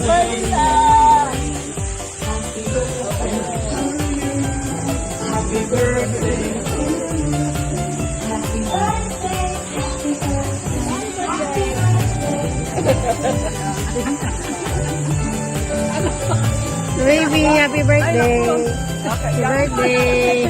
Happy birthday. Baby, happy birthday. Happy birthday.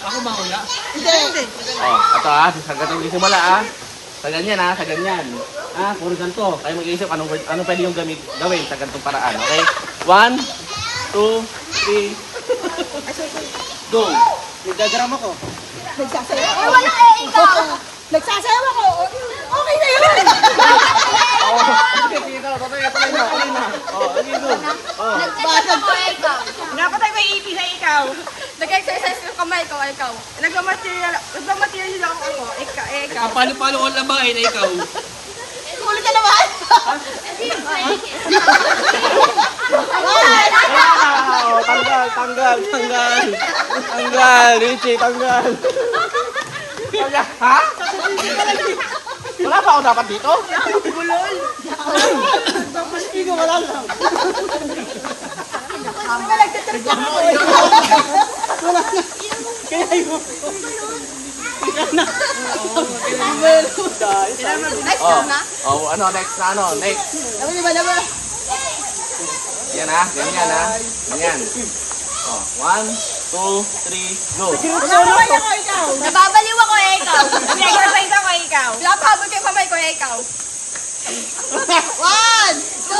Ako mahula? Hindi. Oh, ito sa ganitong isimula Sa ganyan sa ganyan. Puro ganito. Kayo mag-iisip ano pwede yung gawin sa ganitong paraan, okay? 1, 2, 3, go! Nagdagram ako. Nagsasayaw. Wala ikaw. Nagsasayaw ako. Okay na yun. Sige, tuloy nyo. ikaw. Nagmamaterial ako. Ikaw. Palo-palo ko lang ba na ikaw? Huli ka naman. Tanggal, Richie, tanggal. Ha? Wala ba ako dapat dito? Next Oh, na. oh, ano, next na ano, next. Diba? Yan ha, ganyan ha. Ganyan. Oh, 1, 2, 3, go. Nababaliw ako ikaw. Nag-exercise ako ikaw. Pinapabot ko yung kamay ko ikaw. 1, 2,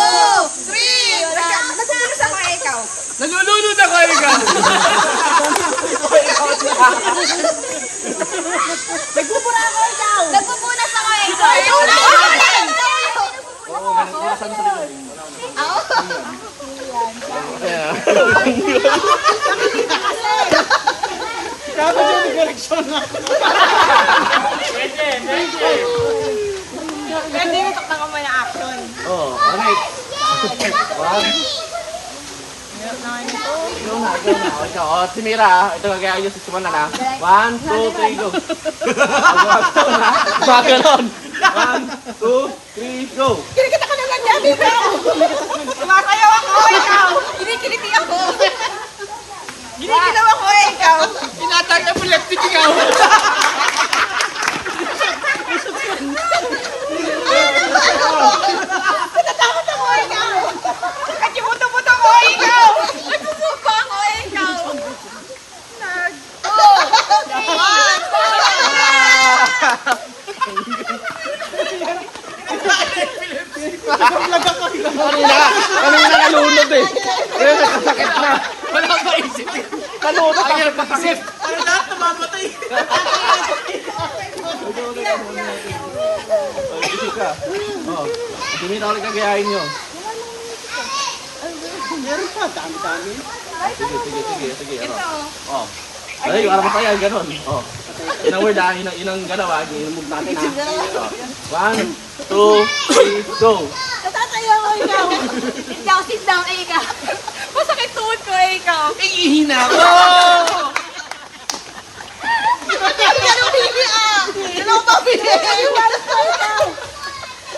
3. Nagpupulis ako ikaw. Nalulunod ako ikaw! Nagpupunas ako ikaw. Oo, manipunasan sa likod. Ayan. Dapat yung correction na. Pwede yung takta ko na action. Oh, next. 1. Ikaw na. O, ikaw. O, si Mira, ito gagawin niyo sa simula na. 1, 2, 3, go. Maganon. 1, 2, 3, go. Kinikita ka naman niya dito. Sumasayaw ako ikaw. Kinikiliti ako. Ginigilaw ako ikaw. Tinatag na epileptic ikaw! Natatakot ako ikaw. At yung buto-buto ko ikaw. Nagsusupa ako ikaw. Kanina nalunod eh. Ngayon nagkasakit na. Wala ba isip? Nalunod ang Isip! Para lahat namamatay! Isip ka. Oh, dumita ulit kagayahin nyo. Meron pa, dami-dami. Sige. Oh. Ay, para masaya, ganun. Oh. Inang word ah, inang galaw ah, i-move natin ah. 1, 2, 3, go. Natatayo ako ikaw. Sit down, ikaw. Masakit tuhod ko ikaw. Ihina ko! Ano bibi ah? Ano ba bibi?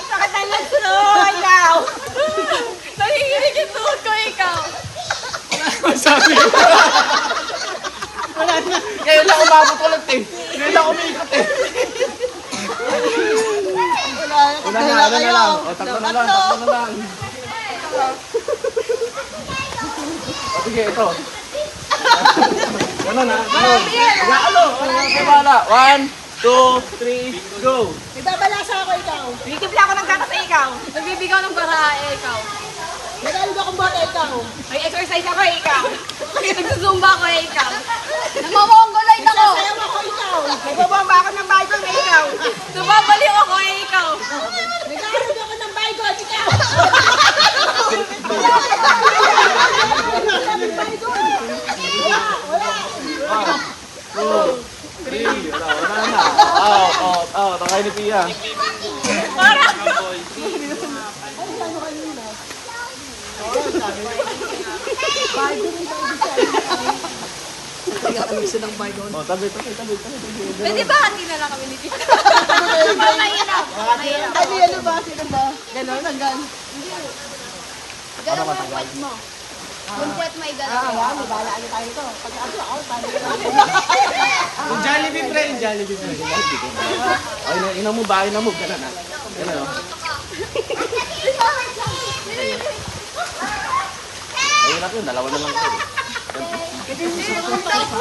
Sakit ang laso ikaw. Nanginginig yung tuhod ko ikaw. Masabi! Wala na. Ngayon lang umabot ulit eh. Ngayon lang umikot eh. Una na lang. O, tatlo na lang. O, sige, ito. Ganun ha, ganun. Ano? Kaya bala. 1, 2, 3, go. Nagbabalasa ako ikaw. Binitibla ako ng gatas ikaw. Nagbibigaw ng bara ikaw. Nag-alib akong bata ikaw. May exercise ako ikaw. Nagsusumba ako ikaw. Namamongolite ako. Nasasayaw ako ikaw. Nagbabamba ako ng Bible ikaw. Nababaliw ako ikaw. Nag-alib ako ng Bible ikaw. Wala na. Out. Takay ni Pia. Oh, tabi. Pwede ba hati na lang kami ni Tita? Mahirap. Ano ba? Sino ba? Ganon, hanggang. Gano'n mo yung puwet mo. Yung puwet mo ay gano'n. May balaan tayo ito. Pag ako, paano Yung Jollibee pre, yung Jollibee pre. Ay, ina mo ba? Ina mo. Ganun ha. Ganun o. Ayun na po, dalawa na lang ito.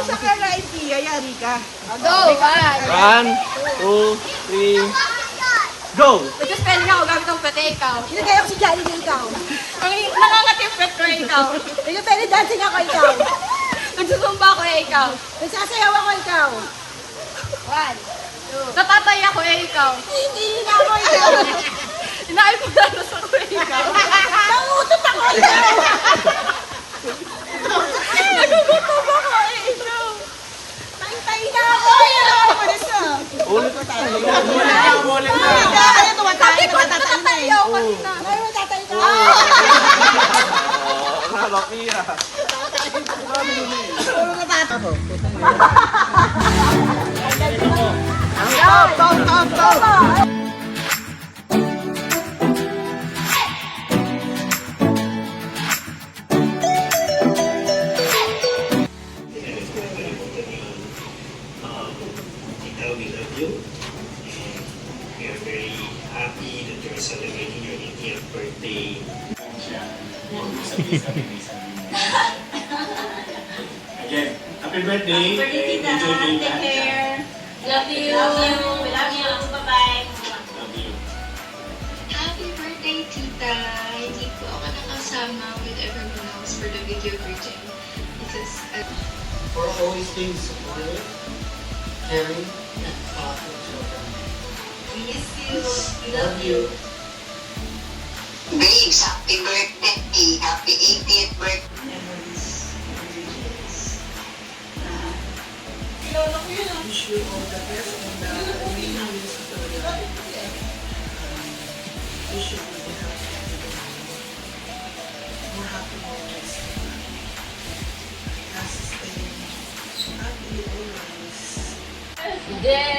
Sa kala, Tia, yari ka. Go! 1, 2, 3, go! Nag-spelling ako gamit ang pwete ikaw. Hinagay ako si Jollibee ikaw. Nangangatipet ko ikaw. Nag-belly dancing ako ikaw. Nagsusumba ako ikaw. Nagsasayaw ako ikaw. 1, 2. Natatay ako ikaw. Hindi na ako ikaw. Inaalpudanos ako ikaw. Nangutot ako ikaw. Nagugutom ako ikaw. Umulit ka. Kaya tumatay ka kanina. Ngayon tatay ka. Nakalokia. Puro natataw. Stop. Tita, we love you. And we are very happy that you're celebrating your 80th birthday. Again, happy birthday. Enjoy being back. Love you. We love you. Bye-bye. Love you. Happy birthday, Tita! Hindi po ako nakasama with everyone else for the video greeting. Because For always being supportive, caring, and thoughtful children. we miss you. We love you. Babes, happy birthday. Happy 80th birthday. Memories. Wish you all the best and remaining years of your life. Wish you will be happy. More happy moments. Last stay happy always. Yeah.